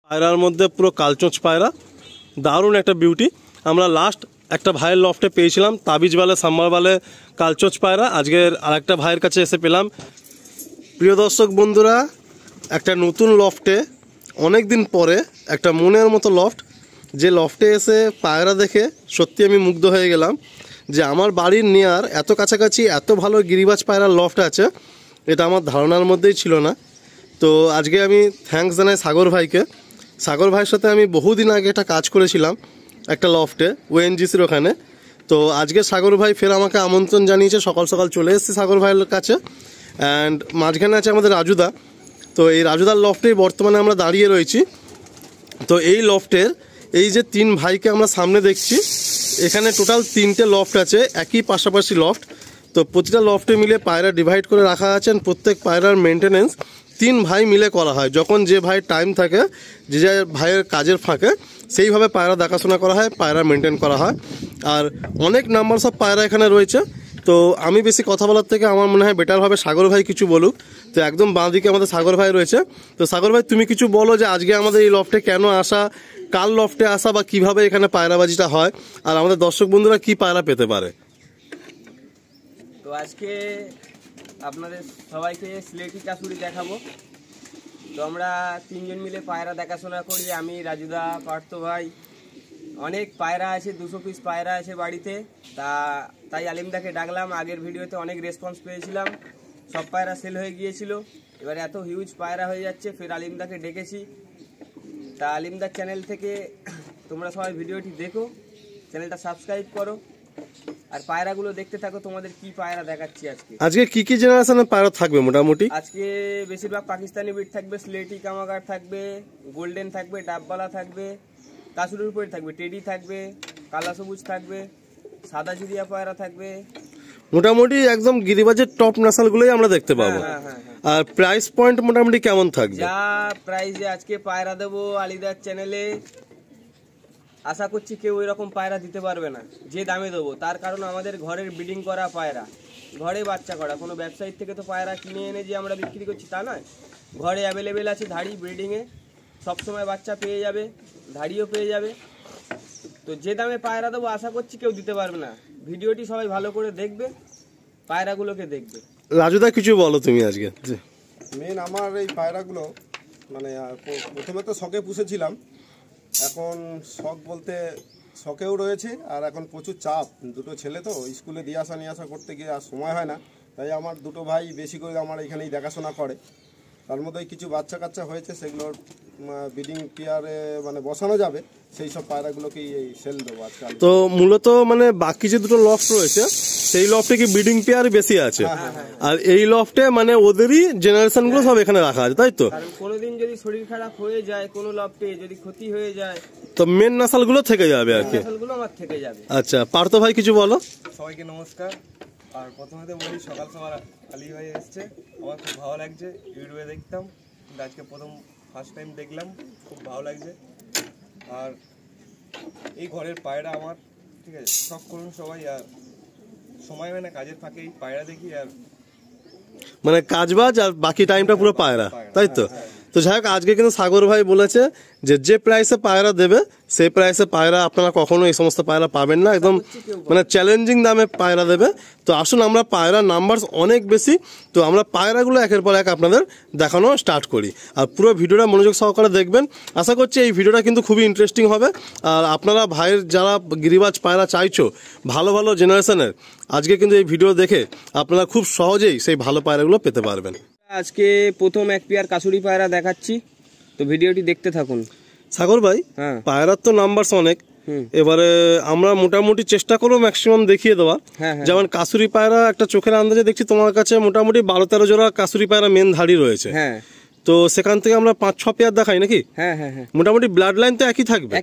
পায়রার মধ্যে পুরো কালচোঁচ পায়রা, দারুণ একটা বিউটি। আমরা লাস্ট একটা ভাইয়ের লফটে পেয়েছিলাম তাবিজওয়ালে সাম্মারওয়ালে কালচোঁচ পায়রা, আজকের আরেকটা ভাইয়ের কাছে এসে পেলাম। প্রিয় দর্শক বন্ধুরা, একটা নতুন লফটে অনেক দিন পরে একটা মনের মতো লফট, যে লফটে এসে পায়রা দেখে সত্যি আমি মুগ্ধ হয়ে গেলাম যে আমার বাড়ির নেয়ার এত কাছাকাছি এত ভালো গিরিবাজ পায়রার লফট আছে, এটা আমার ধারণার মধ্যেই ছিল না। তো আজকে আমি থ্যাঙ্কস জানাই সাগর ভাইকে। সাগর ভাইয়ের সাথে আমি বহুদিন আগে একটা কাজ করেছিলাম একটা লফটে ওএনজিসির ওখানে। তো আজকে সাগর ভাই ফের আমাকে আমন্ত্রণ জানিয়েছে, সকাল সকাল চলে এসেছি সাগর ভাইয়ের কাছে। অ্যান্ড মাঝখানে আছে আমাদের রাজুদা। তো এই রাজুদার লফটেই বর্তমানে আমরা দাঁড়িয়ে রয়েছি। তো এই লফটের এই যে তিন ভাইকে আমরা সামনে দেখছি, এখানে টোটাল 3টে লফট আছে, একই পাশাপাশি লফট। তো প্রতিটা লফটে মিলে পায়রা ডিভাইড করে রাখা আছেন। প্রত্যেক পায়রার মেনটেনেন্স 3 ভাই মিলে করা হয়। যখন যে ভাই টাইম থাকে, যে ভাইয়ের কাজের ফাঁকে, সেইভাবে পায়রা দেখাশোনা করা হয়, পায়রা মেনটেন করা হয়। আর অনেক নাম্বার সব পায়রা এখানে রয়েছে। তো আমি বেশি কথা বলার থেকে আমার মনে হয় বেটার হবে সাগর ভাই কিছু বলুক। তো একদম বাঁ দিকে আমাদের সাগর ভাই রয়েছে। তো সাগর ভাই, তুমি কিছু বলো যে আজকে আমাদের এই লফটে কেন আসা, কাল লফটে আসা, বা কিভাবে এখানে পায়রাবাজিটা হয়, আর আমাদের দর্শক বন্ধুরা কি পায়রা পেতে পারে। তো আজকে আপনাদের সবাইকে সিলেটি কাসুরি দেখাবো। তো আমরা 3 জন মিলে পায়রা দেখাশোনা করি, আমি, রাজুদা, পার্থ ভাই। অনেক পায়রা আছে, 200 পিস পায়রা আছে বাড়িতে। তাই আলিমদাকে ডাকলাম। আগের ভিডিওতে অনেক রেসপন্স পেয়েছিলাম, সব পায়রা সেল হয়ে গিয়েছিল। এবারে এত হিউজ পায়রা হয়ে যাচ্ছে, ফের আলিমদাকে ডেকেছি। তা আলিমদার চ্যানেল থেকে তোমরা সবাই ভিডিওটি দেখো, চ্যানেলটা সাবস্ক্রাইব করো, আর পায়রাগুলো দেখতে থাকো। তোমাদের কি পায়রা দেখাচ্ছি আজকে। আজকে কি কি জেনারেশনের পায়রা থাকবে মোটামুটি? আজকে বেশিরভাগ পাকিস্তানি বিট থাকবে, স্লেটি কামাগার থাকবে, গোল্ডেন থাকবে, ডাববালা থাকবে, কাসুরির উপরে থাকবে, টেডি থাকবে, কালা সবুজ থাকবে, সাদা জিরিয়া পায়রা থাকবে। মোটামুটি একদম গিরিবাজের টপ নাসালগুলোই আমরা দেখতে পাবো। আর প্রাইস পয়েন্ট মোটামুটি কেমন থাকবে? যা প্রাইসে আজকে পায়রা দেবো আলিদার চ্যানেলে, আশা করছি কেউ এরকম পায়রা দিতে পারবে না যে দামে দেবো। তার কারণ আমাদের ঘরের ব্রিডিং করা পায়রা, ঘরে বাচ্চা করা। কোনো ব্যবসায়ীর থেকে তো পায়রা কিনে এনে যে আমরা বিক্রি করছি তা নয়। ঘরে অ্যাভেলেবেল আছে ধাড়ি, ব্রিডিংয়ে সবসময় বাচ্চা পেয়ে যাবে, ধাড়িও পেয়ে যাবে। তো যে দামে পায়রা দেবো আশা করছি কেউ দিতে পারবে না। ভিডিওটি সবাই ভালো করে দেখবে, পায়রাগুলোকে দেখবে। রাজুদা কিছু বলো তুমি আজকে। মেন আমার এই পায়রাগুলো মানে প্রথমে তো শখে পুষেছিলাম, এখন শখ বলতে শখেও রয়েছে, আর এখন প্রচুর চাপ। দুটো ছেলে তো স্কুলে দিয়ে আসা নিয়ে আসা করতে গিয়ে আর সময় হয় না। তাই আমার দুটো ভাই বেশি করে আমার এখানেই দেখাশোনা করে। তার মধ্যে কিছু বাচ্চা কাচ্চা হয়েছে, সেগুলোর ব্রিডিং পেয়ারে মানে বসানো যাবে, সেই সব পায়রাগুলোকেই এই সেল দেবো আজকে। তো মূলত মানে বাকি যে দুটো লফট রয়েছে সেই লফটে কি ব্রিডিং পেয়ার বেশি আছে, আর এই লফটে মানে ওদেরই জেনারেশন গুলো সব এখানে রাখা আছে, তাই তো? কারণ কোনোদিন যদি শরীর খারাপ হয়ে যায়, কোনো লফটে যদি ক্ষতি হয়ে যায়, তো মেন নাসাল গুলো থেকে যাবে আর কি। নাসালগুলো আমার থেকে যাবে। আচ্ছা, পার্থ ভাই কিছু বলো। সবাইকে নমস্কার। আর প্রথমে বলি, সকাল সকাল আলী ভাই এসছে, আমার খুব ভালো লাগছে। ইউটিউবে দেখতাম, কিন্তু আজকে ফার্স্ট টাইম দেখলাম, খুব ভালো লাগছে। আর এই ঘরের পায়রা আমার, ঠিক আছে, শখ করুন সবাই। আর সময় হয় না, কাজের ফাঁকে এই পায়রা দেখি। আর মানে কাজবাজ আর বাকি টাইমটা পুরো পায়রা, তাই তো? তো যাই হোক, আজকে কিন্তু সাগর ভাই বলেছে যে প্রাইসে পায়রা দেবে সেই প্রাইসে পায়রা আপনারা কখনো এই সমস্ত পায়রা পাবেন না, একদম মানে চ্যালেঞ্জিং দামে পায়রা দেবে। তো আসুন, আমরা পায়রা নাম্বার অনেক বেশি, তো আমরা পায়রাগুলো একের পর এক আপনাদের দেখানো স্টার্ট করি। আর পুরো ভিডিওটা মনোযোগ সহকারে দেখবেন, আশা করছি এই ভিডিওটা কিন্তু খুবই ইন্টারেস্টিং হবে। আর আপনারা ভাইয়ের যারা গিরিবাজ পায়রা চাইছো ভালো ভালো জেনারেশনের, আজকে কিন্তু এই ভিডিও দেখে আপনারা খুব সহজেই সেই ভালো পায়রাগুলো পেতে পারবেন। আজকে প্রথম এক পেয়ার কাসুরি পায়রা দেখাচ্ছি, তো ভিডিওটি দেখতে থাকুন। সাগর ভাই, পায়রার তো নাম্বারস অনেক, এবারে আমরা মোটামুটি চেষ্টা করবো ম্যাক্সিমাম দেখিয়ে দেওয়ার। যেমন কাসুরি পায়রা একটা চোখের আন্দাজে দেখছি তোমার কাছে মোটামুটি 12-13 জোড়া কাসুরি পায়রা মেন ধাড়ি রয়েছে। তো সেখান থেকে আমরা 5-6 পেয়ার দেখাই নাকি? মোটামুটি ব্লাড লাইন তো একই থাকবে,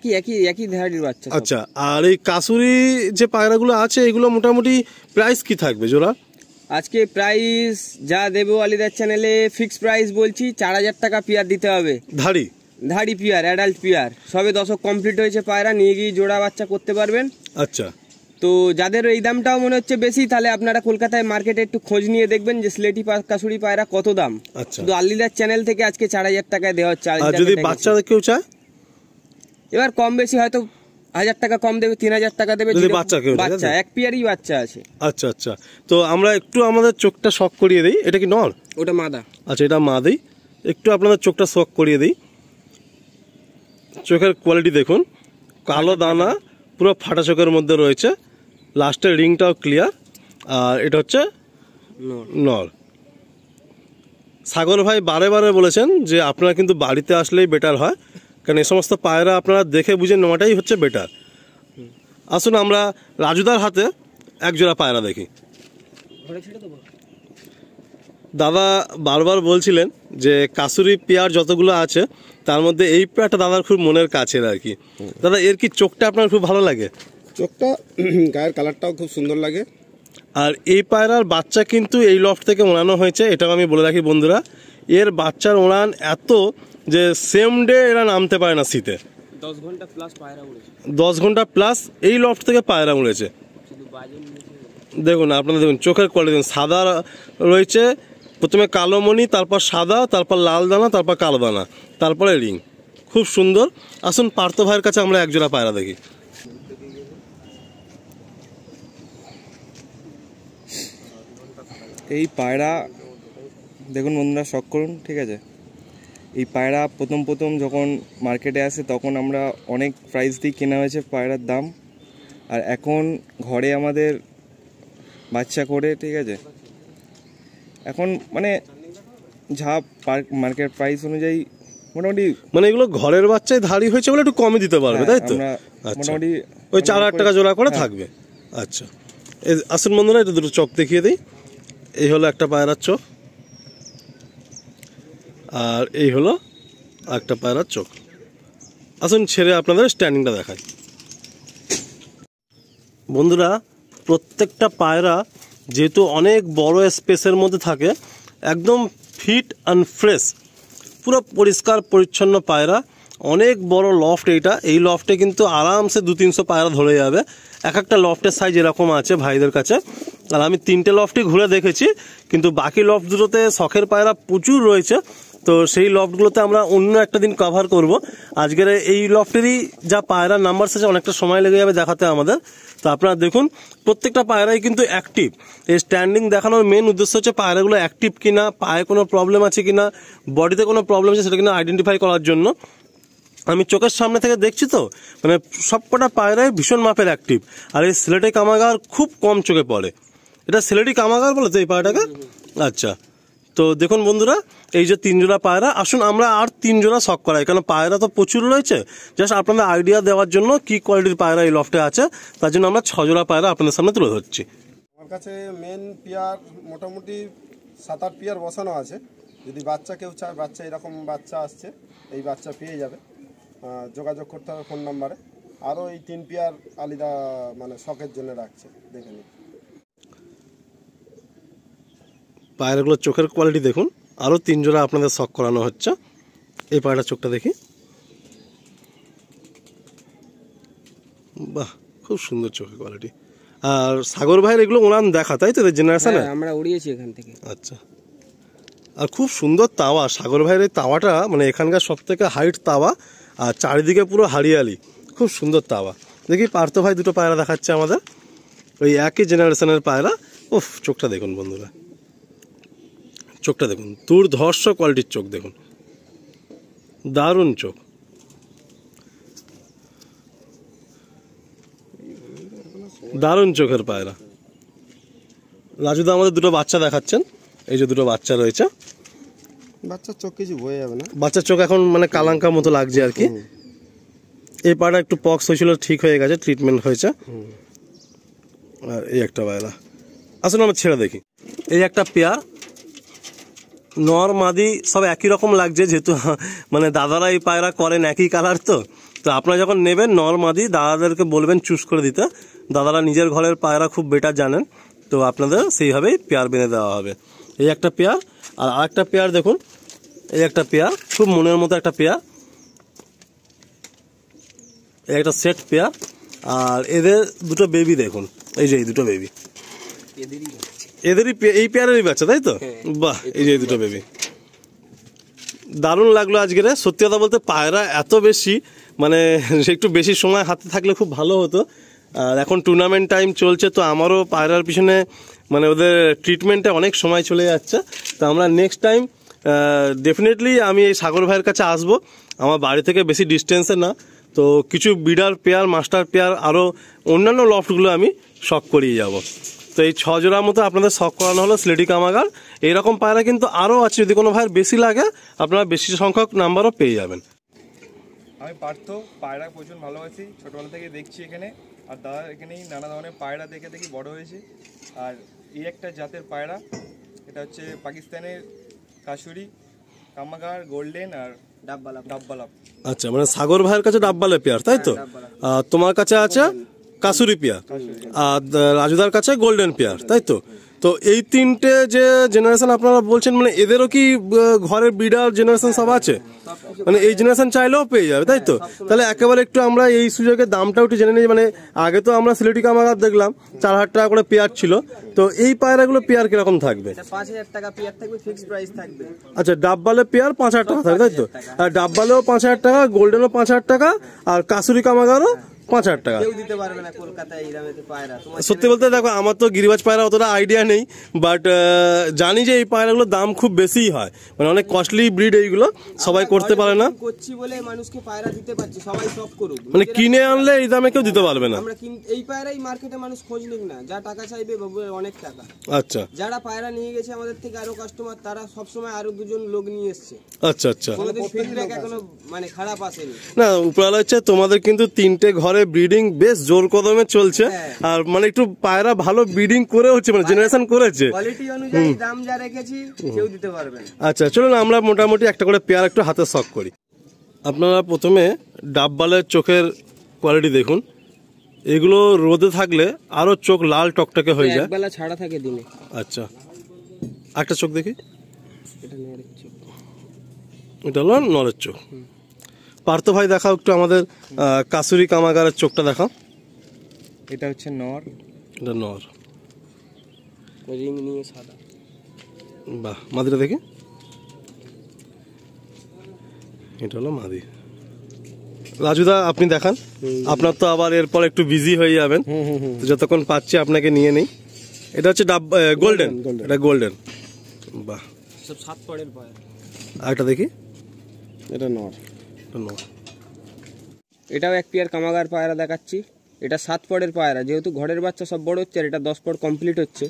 একই ধাড়ির বাচ্চা। আচ্ছা, আর এই কাসুরি যে পায়রাগুলো আছে এগুলো মোটামুটি প্রাইস কি থাকবে জোড়া? আজকে প্রাইস যা দেবো আলিদার চ্যানেলে, ফিক্স প্রাইস বলছি 4000 টাকা পেয়ার দিতে হবে। ধাড়ি পেয়ার, অ্যাডাল্ট পেয়ার, সবে দশক কমপ্লিট হয়েছে পায়রা, নিয়ে গিয়ে জোড়া বাচ্চা করতে পারবেন। আচ্ছা, তো যাদের এই দামটাও মনে হচ্ছে বেশি, তাহলে আপনারা কলকাতায় মার্কেটে একটু খোঁজ নিয়ে দেখবেন যে স্লেটি কাসুরি পায়রা কত দাম। শুধু আলিদার চ্যানেল থেকে আজকে 4000 টাকায় দেওয়া হচ্ছে। যদি বাচ্চা কেউ চায়, এবার কম বেশি হয়তো 1000 টাকা কম দেবে, 3000 টাকা দেবে যদি বাচ্চা কেউ নেয়, বাচ্চা এক পেয়ারই বাচ্চা আছে। আচ্ছা আচ্ছা, তো আমরা একটু আমাদের চোখটা শক করিয়ে দিই। এটা কি নর? ওটা মাদা। আচ্ছা, এটা মাদি। একটু আপনাদের চোখটা শক করিয়ে দিই। চোখের কোয়ালিটি দেখুন, কালো দানা পুরো ফাটা চোখের মধ্যে রয়েছে, লাস্টের রিংটাও ক্লিয়ার। আর এটা হচ্ছে নর। সাগর ভাই বারে বারে বলেছেন যে আপনারা কিন্তু বাড়িতে আসলেই বেটার হয়, কারণ এই সমস্ত পায়রা আপনারা দেখে বুঝে নেওয়াটাই হচ্ছে বেটার। আসুন আমরা রাজুদার হাতে একজোড়া পায়রা দেখি। দাদা বারবার বলছিলেন যে কাসুরি পেয়ার যতগুলো আছে তার মধ্যে এই পেয়ারটা দাদার খুব মনের কাছের আর কি। দাদা এর কি চোখটা আপনার খুব ভালো লাগে? চোখটা, গায়ের কালারটাও খুব সুন্দর লাগে। আর এই পায়রার বাচ্চা কিন্তু এই লফট থেকে ওড়ানো হয়েছে, এটাও আমি বলে রাখি বন্ধুরা। এর বাচ্চার ওড়ান এত যে সেম ডে এরা নামতে পারে না শীতে। 10 ঘন্টা প্লাস পায়রা উড়েছে। 10 ঘন্টা প্লাস এই লফট থেকে পায়রা উড়েছে। দেখুন আপনারা দেখুন চোখের কোয়ালিটি দেখুন, সাদা রয়েছে, প্রথমে কালো মণি, তারপর সাদা, তারপর লাল দানা, তারপর কালো দানা, তারপরে রিং। খুব সুন্দর। আসুন পার্থ ভাইয়ের কাছে আমরা একজোড়া পায়রা দেখি। এই পায়রা দেখুন বন্ধুরা, শখ করুন, ঠিক আছে। এই পায়রা প্রথম যখন মার্কেটে আসে তখন আমরা অনেক প্রাইস দিয়ে কেনা হয়েছে পায়রার দাম, আর এখন ঘরে আমাদের বাচ্চা করে, ঠিক আছে। এখন মানে যা মার্কেট প্রাইস অনুযায়ী মোটামুটি মানে এগুলো ঘরের বাচ্চায় ধাড়ি হয়েছে বলে একটু কমে দিতে পারবে, তাই তো? আমরা আচ্ছা, মোটামুটি ওই 4,000 টাকা জোড়া করে থাকবে। আচ্ছা, আসুন বন্ধুরা এটা দুটো চোখ দেখিয়ে দিই। এই হলো একটা পায়রার চোখ, আর এই হলো একটা পায়রার চোখ। আসুন ছেড়ে আপনাদের স্ট্যান্ডিংটা দেখাই। বন্ধুরা প্রত্যেকটা পায়রা যেহেতু অনেক বড় স্পেসের মধ্যে থাকে, একদম ফিট অ্যান্ড ফ্রেশ, পুরো পরিষ্কার পরিচ্ছন্ন পায়রা। অনেক বড় লফট এইটা, এই লফটে কিন্তু আরামসে 200-300 পায়রা ধরে যাবে। এক একটা লফটের সাইজ এরকম আছে ভাইদের কাছে, আর আমি 3টে লফটই ঘুরে দেখেছি, কিন্তু বাকি লফট দুটোতে শখের পায়রা প্রচুর রয়েছে। তো সেই লফটগুলোতে আমরা অন্য একটা দিন কভার করব। আজকের এই লফটেরই যা পায়রা নাম্বার আছে অনেকটা সময় লেগে যাবে দেখাতে আমাদের। তো আপনারা দেখুন প্রত্যেকটা পায়রাই কিন্তু অ্যাক্টিভ। এই স্ট্যান্ডিং দেখানোর মেন উদ্দেশ্য হচ্ছে পায়রাগুলো অ্যাক্টিভ কিনা, পায়ে কোনো প্রবলেম আছে কিনা, বডিতে কোনো প্রবলেম আছে সেটা কিনা আইডেন্টিফাই করার জন্য। আমি চোখের সামনে থেকে দেখছি তো, মানে সবকটা পায়রাই ভীষণ মাপের অ্যাক্টিভ। আর এই সিলেটি কামাগার খুব কম চোখে পড়ে। এটা সিলেটি কামাগার বলে তো এই পায়রাটাকে? আচ্ছা, তো দেখুন বন্ধুরা এই যে 3 জোড়া পায়রা, আসুন আমরা আর 3 জোড়া শখ করাই, কারণ পায়রা তো প্রচুর রয়েছে। জাস্ট আপনাদের আইডিয়া দেওয়ার জন্য কি কোয়ালিটির পায়রা এই লফটে আছে, তার জন্য আমরা 6 জোড়া পায়রা আপনাদের সামনে তুলে ধরছি। আমার কাছে মেন পেয়ার মোটামুটি 7-8 পেয়ার বসানো আছে। যদি বাচ্চা কেউ চায়, বাচ্চা এরকম বাচ্চা আসছে, এই বাচ্চা পেয়ে যাবে, যোগাযোগ করতে হবে ফোন নাম্বারে। আরও এই 3 পেয়ার আলাদা মানে শখের জন্য রাখছে, দেখে নিন। পায়রাগুলোর চোখের কোয়ালিটি দেখুন, আরও 3 জোড়া আপনাদের শখ করানো হচ্ছে। এই পায়রাটার চোখটা দেখি, বাহ খুব সুন্দর চোখের কোয়ালিটি। আর সাগর ভাইয়ের এগুলো ওনার দেখা, তাই তো জেনারেশনে? আমরা উড়িয়েছি এখান থেকে। আচ্ছা, আর খুব সুন্দর তাওয়া সাগর ভাইয়ের এই তাওয়াটা, মানে এখানকার সব থেকে হাইট তাওয়া, আর চারিদিকে পুরো হারিয়ালি, খুব সুন্দর তাওয়া। দেখি পার্থ ভাই দুটো পায়রা দেখাচ্ছে আমাদের, ওই একই জেনারেশনের পায়রা। উফ, চোখটা দেখুন বন্ধুরা, চোখটা দেখুন, দুর্ধর্ষ কোয়ালিটির চোখ দেখুন, দারুণ চোখ। দারুণ চোখের পায়রা। রাজুদা আমাদের দুটো বাচ্চা দেখাচ্ছেন, এই যে দুটো বাচ্চা রয়েছে। বাচ্চার চোখ কিছু বয়ে যাবে না, বাচ্চার চোখ এখন মানে কালাঙ্কার মতো লাগছে আর কি। এই পায়রা একটু পক্স হয়েছিল, ঠিক হয়ে গেছে, ট্রিটমেন্ট হয়েছে। আর এই একটা পায়রা, আসলে আমরা ছেড়ে দেখি। এই একটা পেয়ার, নর মাদি সব একই রকম লাগছে, যেহেতু মানে দাদারা এই পায়রা করেন একই কালার। তো তো আপনারা যখন নেবেন নর মাদি দাদাদেরকে বলবেন চুজ করে দিতে, দাদারা নিজের ঘরের পায়রা খুব বেটার জানেন, তো আপনাদের সেইভাবেই পেয়ার বেঁধে দেওয়া হবে। এই একটা পেয়ার, আর আরেকটা পেয়ার দেখুন, এই একটা পেয়ার খুব মনের মতো একটা পেয়ার, এই একটা সেট পেয়ার। আর এদের দুটো বেবি দেখুন, এই যে এই দুটো বেবি, এদেরই এই পেয়ারেরই বাচ্চা, তাই তো? বাহ, এই যে দুটো বেবি, দারুণ লাগলো আজকের। সত্যি কথা বলতে পায়রা এত বেশি, মানে একটু বেশি সময় হাতে থাকলে খুব ভালো হতো। আর এখন টুর্নামেন্ট টাইম চলছে, তো আমারও পায়রার পিছনে মানে ওদের ট্রিটমেন্টে অনেক সময় চলে যাচ্ছে। তো আমরা নেক্সট টাইম ডেফিনেটলি আমি এই সাগর ভাইয়ের কাছে আসবো। আমার বাড়ি থেকে বেশি ডিস্টেন্সে না, তো কিছু বিডার পেয়ার, মাস্টার পেয়ার, আরও অন্যান্য লফটগুলো আমি শখ করিয়ে যাব। তো এই 6 জোড়ার মতো আপনাদের শখ করানো হলো স্লেটি কামাগার। এইরকম পায়রা কিন্তু আরও আছে, যদি কোনো ভাইয়ের বেশি লাগে আপনারা বেশি সংখ্যক নাম্বারও পেয়ে যাবেন। আমি পার্থ, পায়রা প্রচুর ভালোবাসি, ছোটোবেলা থেকে দেখছি এখানে। আর দাদা এখানেই নানা ধরনের পায়রা দেখে দেখি বড় হয়েছে। আর এই একটা জাতের পায়রা, এটা হচ্ছে পাকিস্তানের কাসুরি, কামাগার, গোল্ডেন আর ডাব্বালাপ। আচ্ছা, মানে সাগর ভাইয়ের কাছে ডাব্বালে পেয়ার, তাই তো? আর তোমার কাছে আছে কাসুরি পেয়ার, আর রাজুদার কাছে গোল্ডেন পেয়ার, তাই তো? তো এই তিনটে যে জেনারেশন আপনারা বলছেন, মানে এদেরও কি ঘরের ব্রিডার জেনারেশন সব আছে? মানে এই জেনারেশন চাইলেও পেয়ে যাবে, তাই তো? তাহলে একেবারে একটু আমরা এই সুযোগে দামটাও একটু জেনে নিই। মানে আগে তো আমরা সিলেটি কামাগার দেখলাম 4000 টাকা করে পেয়ার ছিল, তো এই পায়রাগুলো পেয়ার কিরকম থাকবে? 5000 টাকা পেয়ার থাকবে, ফিক্সড প্রাইস থাকবে। আচ্ছা, ডাব্বালে পেয়ার 5000 টাকা থাকবে, তাই তো? আর ডাব্বালেও 5000 টাকা, গোল্ডেনও 5000 টাকা, আর কাসুরি কামাগারও 5000 টাকা। কেউ দিতে পারবে না কলকাতায় এই দামেতে পায়রা। সত্যি বলতে দেখো, আমার তো গিরিবাজ পায়রা অতটা আইডিয়া নেই, বাট জানি যে এই পায়রাগুলোর দাম খুব বেশিই হয়, মানে অনেক কস্টলি ব্রিড এইগুলো, সবাই করতে পারে না। করছি বলে মানুষকে পায়রা দিতে পারছি, সবাই সব করুক। মানে কিনে আনলে এই দামে কেউ দিতে পারবে না। আমরা এই পায়রাই মার্কেটে মানুষ খোঁজ নিক না, যা টাকা চাইবে অনেক টাকা। আচ্ছা, যারা পায়রা নিয়ে গেছে আমাদের থেকে আরো কাস্টমার, তারা সবসময় আরো 2জন লোক নিয়ে এসছে। আচ্ছা আচ্ছা, কোনোদিন ফিডব্যাক এখনো মানে খারাপ আসেনি। না উপরালা হচ্ছে তোমাদের কিন্তু 3টে ঘরে ব্রিডিং বেশ জোর কদমে চলছে। আর মানে একটু পায়রা ভালো ব্রিডিং করে হচ্ছে, মানে জেনারেশন করেছে, কোয়ালিটি অনুযায়ী দাম যা রেখেছি কেউ দিতে পারবে না। আচ্ছা চলুন আমরা মোটামুটি একটা করে পেয়ার একটু হাতে শখ করি। আপনারা প্রথমে ডাববালের চোখের কোয়ালিটি দেখুন, এগুলো রোদে থাকলে আরো চোখ লাল টকটকে হয়ে যায়, একবেলা ছাড়া থাকে দিনে। আচ্ছা, একটা চোখ দেখি, এটা নরের চোখ, এটা হলো নরের চোখ। পার্থ ভাই দেখাও একটু আমাদের কাসুরি কামাগারের চোখটা দেখাও। এটা হচ্ছে নর, এটা নর, রিং নিয়ে সাদা। বাহ, মাদিটা দেখি, এটা হলো মাদি। রাজুদা আপনি দেখান, আপনার তো আবার এরপর একটু বিজি হয়ে যাবেন, যতক্ষণ পাচ্ছি আপনাকে নিয়ে নেই। এটা হচ্ছে গোল্ডেন, এটা গোল্ডেন, বাহ, সব 7 পড়ের পায়রা। আরেকটা দেখি, এটা নর, এটা নর। এটাও এক পেয়ার কামাগার পায়রা দেখাচ্ছি। এটা 7 পড়ের পায়রা, যেহেতু ঘরের বাচ্চা সব বড় হচ্ছে, আর এটা 10 পড় কমপ্লিট হচ্ছে।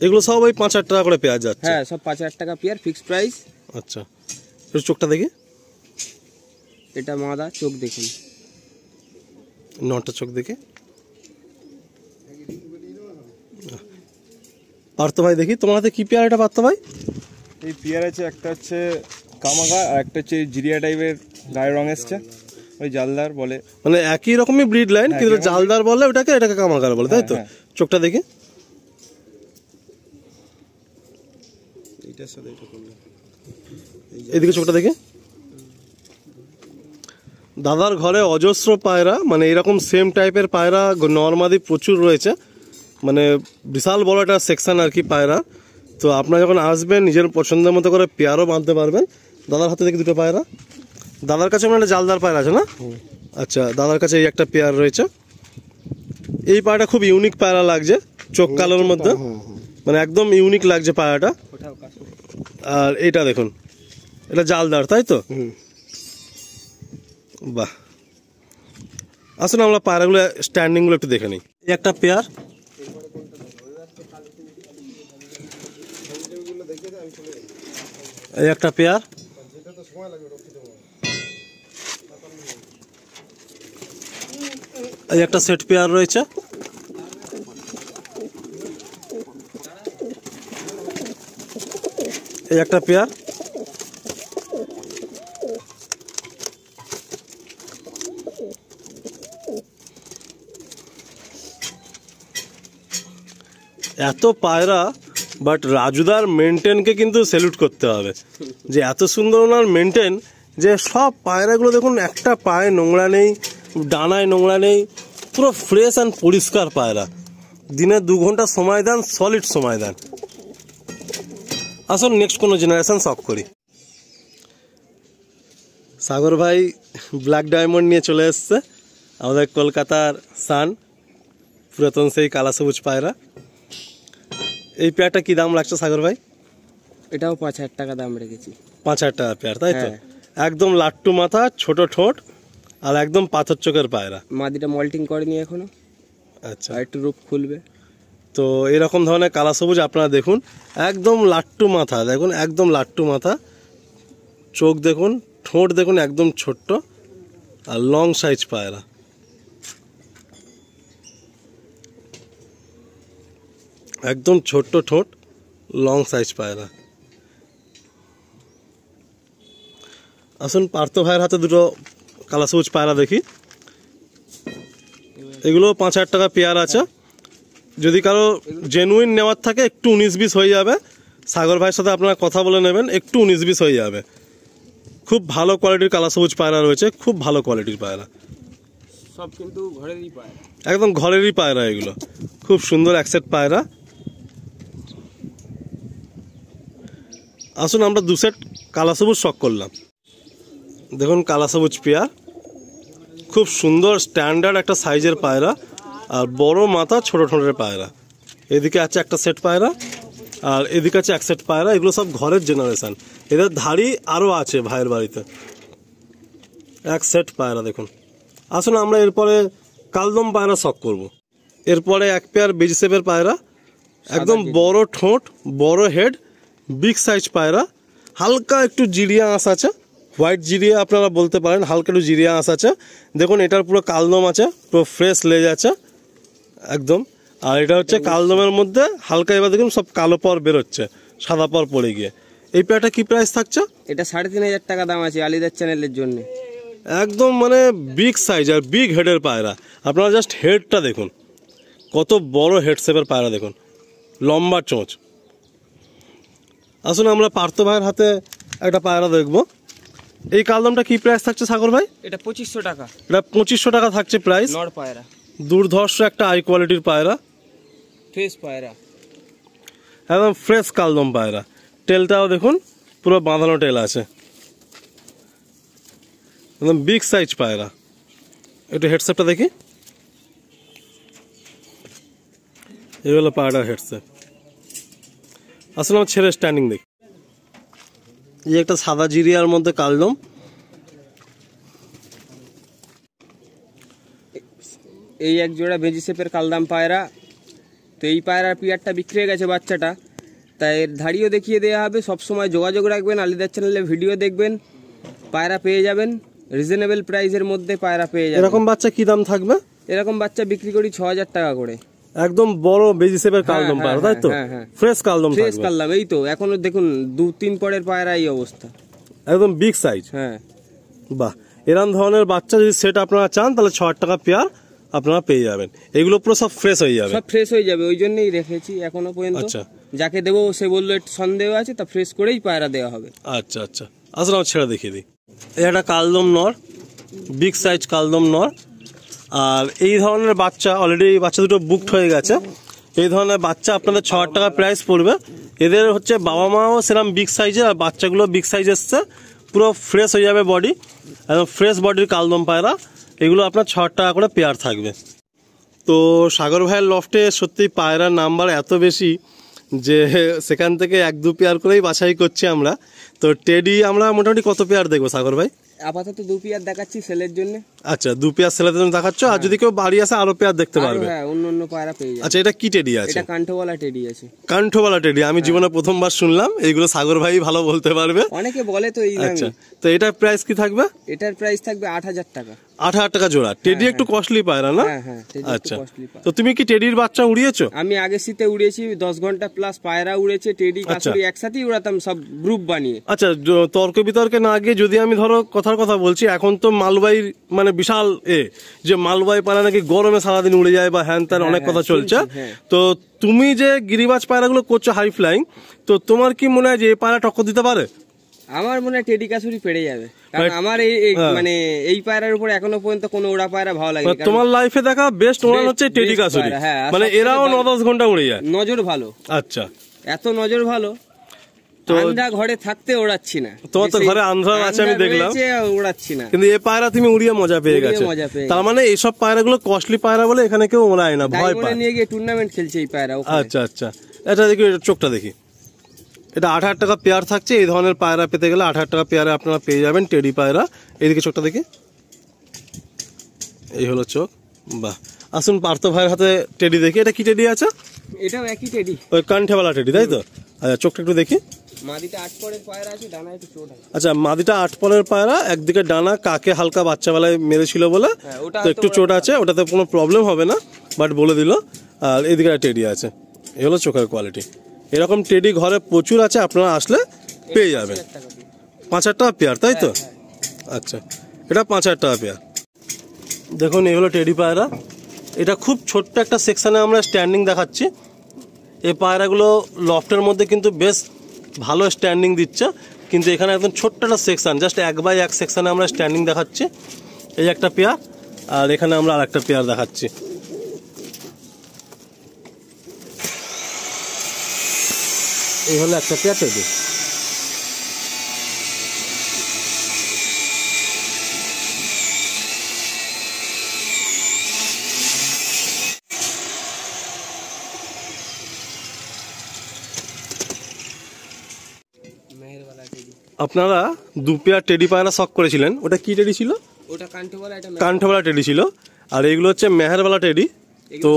এগুলো সব ওই 5000 টাকা করে পেয়ে যাচ্ছে? হ্যাঁ, সব 5000 টাকা পেয়ার, ফিক্সড প্রাইস। আচ্ছা, এর চোখটা দেখি, এটা মাদা, চোখ দেখুন, নটা চোখ দেখি। পার্থ ভাই দেখি, তোমার হাতে কি পেয়ার এটা পার্থ ভাই? এই পেয়ার আছে, একটা হচ্ছে কামাগার আর একটা হচ্ছে জিরিয়া টাইপের গায়ের রং এসছে, ওই জালদার বলে, মানে একই রকমই ব্রিড লাইন, কিন্তু জালদার বলে ওটাকে, এটাকে কামাগার বলে, তাই তো? চোখটা দেখি, এইটার সাথে এটা করলে, এদিকে চোখটা দেখি। দাদার ঘরে অজস্র পায়রা, মানে এরকম সেম টাইপের পায়রা নর্মাদি প্রচুর রয়েছে, মানে বিশাল বড় একটা সেকশন আর কি পায়রা। তো আপনারা যখন আসবেন নিজের পছন্দের মতো করে পেয়ারও বাঁধতে পারবেন। দাদার হাতে দেখি দুটো পায়রা, দাদার কাছে মানে জালদার পায়রা আছে না? আচ্ছা, দাদার কাছে এই একটা পেয়ার রয়েছে। এই পায়রাটা খুব ইউনিক পায়রা লাগছে, চোখ কালোর মধ্যে, মানে একদম ইউনিক লাগছে পায়রাটা। আর এইটা দেখুন, এটা জালদার, তাই তো? বাহ, আসুন আমরা পায়রাগুলো স্ট্যান্ডিংগুলো একটু দেখে নিই। এই একটা পেয়ার, এই একটা পেয়ার, এই একটা সেট পেয়ার রয়েছে, এই একটা পেয়ার, এত পায়রা, বাট রাজুদার মেনটেনকে কিন্তু স্যালুট করতে হবে, যে এত সুন্দর ওনার মেনটেন, যে সব পায়রাগুলো দেখুন একটা পায়ে নোংরা নেই, ডানায় নোংরা নেই, পুরো ফ্রেশ অ্যান্ড পরিষ্কার পায়রা। দিনে 2 ঘন্টা সময় দেন, সলিড সময় দেন। আসুন নেক্সট কোনো জেনারেশন শখ করি। সাগর ভাই ব্ল্যাক ডায়মন্ড নিয়ে চলে এসছে, আমাদের কলকাতার সান, পুরাতন সেই কালা সবুজ পায়রা। এই পেয়ারটা কি দাম লাগছে সাগর ভাই? এটাও 5,000 টাকা দাম রেখেছি। 5,000 টাকা পেয়ার, তাই তো? হ্যাঁ। একদম লাট্টু মাথা, ছোট ঠোঁট, আর একদম পাথর চোখের পায়রা। মাদিটা মল্টিং করেনি এখনো, আচ্ছা, আর একটু রূপ খুলবে। তো এরকম ধরনের কালা সবুজ আপনারা দেখুন, একদম লাট্টু মাথা, দেখুন একদম লাট্টু মাথা, চোখ দেখুন, ঠোঁট দেখুন একদম ছোট্ট, আর লং সাইজ পায়রা। একদম ছোট্ট ঠোঁট, লং সাইজ পায়রা। আসুন পার্থ ভাইয়ের হাতে দুটো কালা সবুজ পায়রা দেখি। এগুলো 5,000 টাকা পেয়ার আছে। যদি কারো জেনুইন নেওয়ার থাকে একটু 19-20 হয়ে যাবে, সাগর ভাইয়ের সাথে আপনারা কথা বলে নেবেন, একটু 19-20 হয়ে যাবে। খুব ভালো কোয়ালিটির কালা সবুজ পায়রা রয়েছে, খুব ভালো কোয়ালিটির পায়রা, সব কিন্তু ঘরেরই পায়রা, একদম ঘরেরই পায়রা। এগুলো খুব সুন্দর অ্যাকসেট পায়রা। আসুন আমরা 2 সেট কালা সবুজ শখ করলাম। দেখুন কালা সবুজ পেয়ার, খুব সুন্দর স্ট্যান্ডার্ড একটা সাইজের পায়রা, আর বড় মাথা, ছোট ঠোঁটের পায়রা। এদিকে আছে একটা সেট পায়রা, আর এদিকে আছে এক সেট পায়রা। এগুলো সব ঘরের জেনারেশন। এদের ধাড়ি আরও আছে ভাইয়ের বাড়িতে। এক সেট পায়রা দেখুন। আসুন আমরা এরপরে কালদম পায়রা শখ করব। এরপরে এক পেয়ার বেজি শেপের পায়রা, একদম বড় ঠোঁট, বড় হেড, বিগ সাইজ পায়রা। হালকা একটু জিরিয়া আঁশ আছে, হোয়াইট জিরিয়া আপনারা বলতে পারেন, হালকা একটু জিরিয়া আঁশ আছে। দেখুন এটার পুরো কালদম আছে, পুরো ফ্রেশ লেজ আছে একদম। আর এটা হচ্ছে কালদমের মধ্যে হালকা, এবার দেখুন সব কালো পর বেরোচ্ছে, সাদা পর পড়ে গিয়ে। এই পেয়ারটা কি প্রাইস থাকছে? এটা 3,500 টাকা দাম আছে আলিদার চ্যানেলের জন্য। একদম মানে বিগ সাইজ আর বিগ হেডের পায়রা। আপনারা জাস্ট হেডটা দেখুন, কত বড় হেড শেপের পায়রা দেখুন, লম্বা চোঁচ। আসুন আমরা পার্থ ভাইয়ের হাতে একটা পায়রা দেখবো। এই কালদমটা কি প্রাইস থাকছে সাগর ভাই? এটা 2500 টাকা। এটা 2500 টাকা থাকছে প্রাইস। নর পায়রা, দুর্ধর্ষ একটা হাই কোয়ালিটির পায়রা, ফ্রেশ পায়রা, একদম ফ্রেশ কালদম পায়রা। টেলটাও দেখুন পুরো বাঁধানো টেল আছে, একদম বিগ সাইজ পায়রা। একটু হেডসেপটা দেখি, এই হলো পায়রার হেডসেপ। আসলে আমার ছেড়ে স্ট্যান্ডিং দেখি। এই একটা সাদা জিরিয়ার মধ্যে কালদম। এই এক জোড়া বেজি শেপের কালদাম পায়রা। তো এই পায়রার পিয়ারটা বিক্রি হয়ে গেছে বাচ্চাটা, তাই এর ধাড়িও দেখিয়ে দেওয়া হবে। সবসময় যোগাযোগ রাখবেন, আলিদার চ্যানেলে ভিডিও দেখবেন, পায়রা পেয়ে যাবেন রিজনেবল প্রাইসের মধ্যে। পায়রা পেয়ে যাবেন। এরকম বাচ্চা কি দাম থাকবে? এরকম বাচ্চা বিক্রি করি 6,000 টাকা করে। একদম বড় বেজি শেপের কালদম পায়রা, তাই তো? ফ্রেশ কালদম, ফ্রেশ কালদাম। এই তো এখনো দেখুন 2-3 পরের পায়রা এই অবস্থা, একদম বিগ সাইজ। হ্যাঁ বাহ, এরকম ধরনের বাচ্চা যদি সেট আপনারা চান তাহলে 6,000 টাকা পেয়ার আপনারা পেয়ে যাবেন। এগুলো পুরো সব ফ্রেশ হয়ে যাবে, সব ফ্রেশ হয়ে যাবে। ওই জন্যই রেখেছি এখনো পর্যন্ত। আচ্ছা, যাকে দেবো সে বললো একটু সন্দেহ আছে, তা ফ্রেশ করেই পায়রা দেওয়া হবে। আচ্ছা আচ্ছা। আসলে আমার ছেড়ে দেখিয়ে দিই। এই একটা কালদম নর, বিগ সাইজ কালদম নর। আর এই ধরনের বাচ্চা অলরেডি বাচ্চা দুটো বুকড হয়ে গেছে। এই ধরনের বাচ্চা আপনাদের 6,000 টাকা প্রাইস পড়বে। এদের হচ্ছে বাবা মাও সেরকম বিগ সাইজের, আর বাচ্চাগুলো বিগ সাইজ এসছে, পুরো ফ্রেশ হয়ে যাবে বডি, একদম ফ্রেশ বডির কালদম পায়রা। এগুলো আপনার 6,000 টাকা করে পেয়ার থাকবে। তো সাগর ভাইয়ের লফটে সত্যি পায়রার নাম্বার এত বেশি যে সেখান থেকে 1-2 পেয়ার করেই বাছাই করছি আমরা। তো টেডি আমরা মোটামুটি কত পেয়ার দেখবো সাগর ভাই? আপাতত 2 পেয়ার দেখাচ্ছি সেলের জন্য। আচ্ছা, 2 পেয়ার সেলের জন্য দেখাচ্ছ, আর যদি কেউ বাড়ি আসে আরো পেয়ার দেখতে পারবে। হ্যাঁ, অন্য পায়রা পেয়ে যাবে। আচ্ছা, এটা কি টেডি আছে? এটা কাণ্ঠওয়ালা টেডি আছে। কাণ্ঠওয়ালা টেডি আমি জীবনে প্রথমবার শুনলাম। এইগুলো সাগর ভাই ভালো বলতে পারবে। অনেকে বলে তো এই আচ্ছা, তো এটার প্রাইস কি থাকবে? এটার প্রাইস থাকবে 8,000 টাকা। 8,000 টাকা জোড়া। টেডি একটু কস্টলি পায়রা না? হ্যাঁ, আচ্ছা, তো তুমি কি টেডির বাচ্চা উড়িয়েছো? আমি আগে শীতে উড়িয়েছি, 10 ঘন্টা প্লাস পায়রা উড়েছে, টেডি কাছুরি একসাথেই উড়াতাম, সব গ্রুপ বানিয়ে। আচ্ছা, তর্ক বিতর্কে না গিয়ে যদি আমি ধরো কথার কথা বলছি, এখন তো মালবাই মানে বিশাল যে মালবাই পায়রা নাকি গরমে সারাদিন উড়ে যায় বা হ্যান ত্যান অনেক কথা চলছে। তো তুমি যে গিরিবাজ পায়রাগুলো করছো হাই ফ্লাইং, তো তোমার কি মনে হয় যে এই পায়রা টক্কর দিতে পারে? আমার মনে হয় টেডি কাছুরি পেরে যাবে, কারণ আমার এই মানে এই পায়রার উপর এখনো পর্যন্ত কোনো ওড়া পায়রা ভালো লাগে। তোমার লাইফে দেখা বেস্ট ওড়ান হচ্ছে টেডি কাছুরি, মানে এরাও 9-10 ঘন্টা উড়ে যায়। নজর ভালো। আচ্ছা, এত নজর ভালো। তো আন্ডা ঘরে থাকতে ওড়াচ্ছি না, তোমার তো ঘরে আন্ধ্রা আছে আমি দেখলাম, ওড়াচ্ছি না, কিন্তু এই পায়রা তুমি উড়িয়ে মজা পেয়ে গেছো। তার মানে এইসব পায়রাগুলো কস্টলি পায়রা বলে এখানে কেউ ওড়ায় না, ভয় পায়। নিয়ে গিয়ে টুর্নামেন্ট খেলছে এই পায়রা। আচ্ছা আচ্ছা, এটা দেখি, চোখটা দেখি, এটা 8,000 টাকা পেয়ার থাকছে। এই ধরনের পায়রা পেতে গেলে 8,000 টাকা পেয়ারে আপনারা পেয়ে যাবেন টেডি পায়রা। এইদিকে চোখটা দেখি, এই হলো চোখ। বাহ, আসুন পার্থ ভাইয়ের হাতে টেডি দেখি। এটা কি টেডি আছে? এটাও একই টেডি, ওই কানঠেওয়ালা টেডি, তাই তো? আচ্ছা, চোখটা একটু দেখি। মাদিটা 8 পরের পায়রা আছে, ডানা একটু চোট আছে। আচ্ছা, মাদিটা 8 পরের পায়রা, একদিকে ডানা কাকে হালকা বাচ্চাবেলায় মেরেছিল বলে তো একটু চোট আছে, ওটাতে কোনো প্রবলেম হবে না, বাট বলে দিল। আর এদিকে টেডি আছে, এই হলো চোখের কোয়ালিটি। এরকম টেডি ঘরে প্রচুর আছে, আপনারা আসলে পেয়ে যাবেন। 5,000 টাকা পেয়ার, তাই তো? আচ্ছা, এটা 5,000 টাকা পেয়ার। দেখুন, এই হলো টেডি পায়রা। এটা খুব ছোট্ট একটা সেকশানে আমরা স্ট্যান্ডিং দেখাচ্ছি। এই পায়রাগুলো লফটের মধ্যে কিন্তু বেশ ভালো স্ট্যান্ডিং দিচ্ছে, কিন্তু এখানে একদম ছোট্ট একটা সেকশান, জাস্ট 1x1 সেকশানে আমরা স্ট্যান্ডিং দেখাচ্ছি। এই একটা পেয়ার, আর এখানে আমরা আর একটা পেয়ার দেখাচ্ছি। এই হলো একটা পেয়ার টেডি। আপনারা 2 পেয়ার টেডি পায়রা শখ করেছিলেন, ওটা কি টেডি ছিল? ওটা কানঠেওয়ালা, এটা কানঠেওয়ালা টেডি ছিল। আর এইগুলো হচ্ছে মেহেরবালা টেডি। তো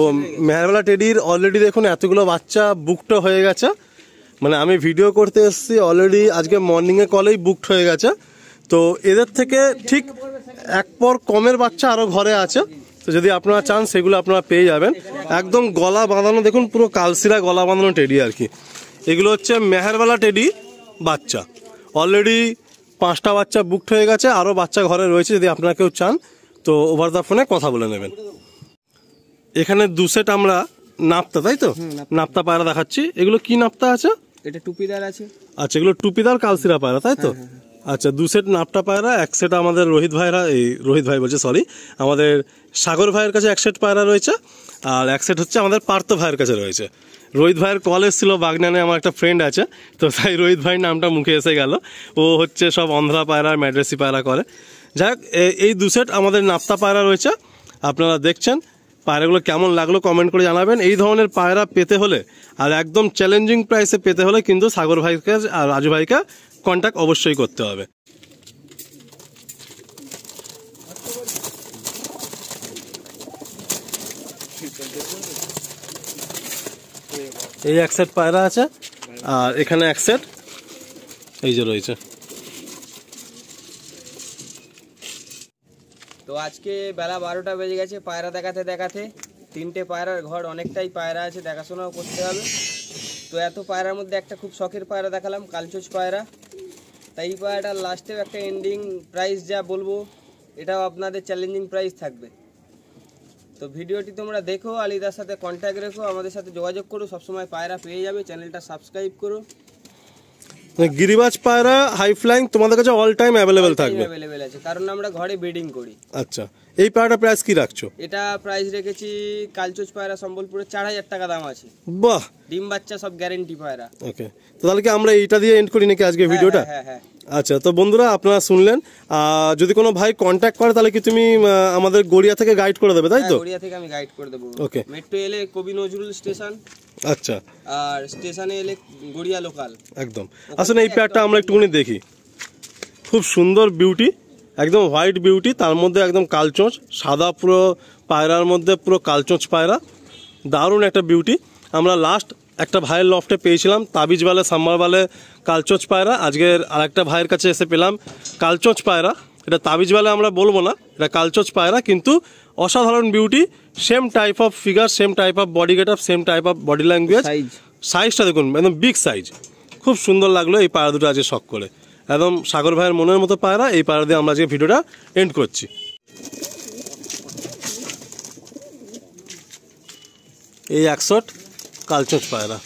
মেহেরবালা টেডির অলরেডি দেখুন এতগুলো বাচ্চা বুকড হয়ে গেছে। মানে আমি ভিডিও করতে এসেছি, অলরেডি আজকে মর্নিংয়ে কলেই বুকড হয়ে গেছে। তো এদের থেকে ঠিক 1 পর কমের বাচ্চা আরও ঘরে আছে। তো যদি আপনারা চান সেগুলো আপনারা পেয়ে যাবেন। একদম গলা বাঁধানো, দেখুন পুরো কালসিরা গলা বাঁধানো টেডি আর কি। এগুলো হচ্ছে মেহেরবালা টেডি বাচ্চা। অলরেডি 5টা বাচ্চা বুকড হয়ে গেছে, আরও বাচ্চা ঘরে রয়েছে। যদি আপনারা কেউ চান তো ওভার দ্য ফোনে কথা বলে নেবেন। এখানে 2 সেট আমরা নাপ্তা, তাই তো? নাপ্তা পায়রা দেখাচ্ছি। এগুলো কি নাপ্তা আছে? এটা টুপিদার আছে। আচ্ছা, এগুলো টুপিদার কালসিরা পায়রা, তাই তো? আচ্ছা, 2 সেট নাপ্তা পায়রা, 1 সেট আমাদের রোহিত ভাই বলছে, সরি, আমাদের সাগর ভাইয়ের কাছে 1 সেট পায়রা রয়েছে, আর 1 সেট হচ্ছে আমাদের পার্থ ভাইয়ের কাছে রয়েছে। রোহিত ভাইয়ের কল এসেছিল, বাগনানে আমার একটা ফ্রেন্ড আছে, তো তাই রোহিত ভাই নামটা মুখে এসে গেল। ও হচ্ছে সব অন্ধ্রা পায়রা, ম্যাড্রেসি পায়রা করে। যাই হোক, এই 2 সেট আমাদের নাপ্তা পায়রা রয়েছে। আপনারা দেখছেন পায়রাগুলো কেমন লাগলো কমেন্ট করে জানাবেন। এই ধরনের পায়রা পেতে হলে আর একদম চ্যালেঞ্জিং প্রাইসে পেতে হলে কিন্তু সাগর ভাইকে আর রাজু ভাইকে কন্ট্যাক্ট অবশ্যই করতে হবে। এই 1 সেট পায়রা আছে, আর এখানে 1 সেট এই যে রয়েছে। তো আজকে বেলা 12টা বেজে গেছে, পায়রা দেখাতে দেখাতে 3টে পায়রার ঘর, অনেকটাই পায়রা আছে, দেখাশোনাও করতে হবে। তো এত পায়রার মধ্যে একটা খুব শখের পায়রা দেখালাম, কালচোচ পায়রা। তাই এই পায়রাটার লাস্টেও একটা এন্ডিং প্রাইস যা বলবো, এটাও আপনাদের চ্যালেঞ্জিং প্রাইস থাকবে। তো ভিডিওটি তোমরা দেখো, আলিদার সাথে কন্ট্যাক্ট রেখো, আমাদের সাথে যোগাযোগ করো, সবসময় পায়রা পেয়ে যাবে। চ্যানেলটা সাবস্ক্রাইব করো। গিরিবাজ পায়রা হাই ফ্লাইং তোমাদের কাছে অল টাইম অ্যাভেলেবেল থাকবে? অ্যাভেলেবেল আছে, কারণ আমরা ঘরে ব্রিডিং করি। আচ্ছা, এই পায়রাটার প্রাইস কি রাখছো? এটা প্রাইস রেখেছি কালচোচ পায়রা সম্বলপুরে 4,000 টাকা দাম আছে। বাহ, ডিম বাচ্চা সব গ্যারেন্টি পায়রা। ওকে, তো তাহলে কি আমরা এইটা দিয়ে এন্ড করি নাকি আজকে ভিডিওটা? হ্যাঁ। আচ্ছা, তো বন্ধুরা আপনারা শুনলেন। যদি কোনো ভাই কন্ট্যাক্ট করে তাহলে কি তুমি আমাদের গড়িয়া থেকে গাইড করে দেবে, তাই তো? গড়িয়া থেকে আমি গাইড করে দেবো। ওকে, মেট্রো এলে কবি নজরুল স্টেশন, আচ্ছা, আর স্টেশনে এলে গড়িয়া লোকাল। একদম। আসলে এই পেয়ারটা আমরা একটুখানি দেখি, খুব সুন্দর বিউটি, একদম হোয়াইট বিউটি, তার মধ্যে একদম কালচোঁচ সাদা, পুরো পায়রার মধ্যে পুরো কালচোঁচ পায়রা, দারুণ একটা বিউটি। আমরা লাস্ট একটা ভাইয়ের লফটে পেয়েছিলাম তাবিজ বালে সাম্বার বালে কালচোঁচ পায়রা। আজকের আরেকটা ভাইয়ের কাছে এসে পেলাম কালচোঁচ পায়রা। এটা তাবিজ বালে আমরা বলবো না, এটা কালচোঁচ পায়রা, কিন্তু অসাধারণ beauty. Same type of figure, same type of body get up, same type of body language. সাইজটা দেখুন, একদম বিগ সাইজ, খুব সুন্দর লাগলো এই পায়রা দুটো আজকে শখ করে। একদম সাগর ভাইয়ের মনের মতো পায়রা। এই পায়রা দিয়ে আমরা আজকে ভিডিওটা এন্ড করছি। এই 100 কালচোঁচ পায়রা।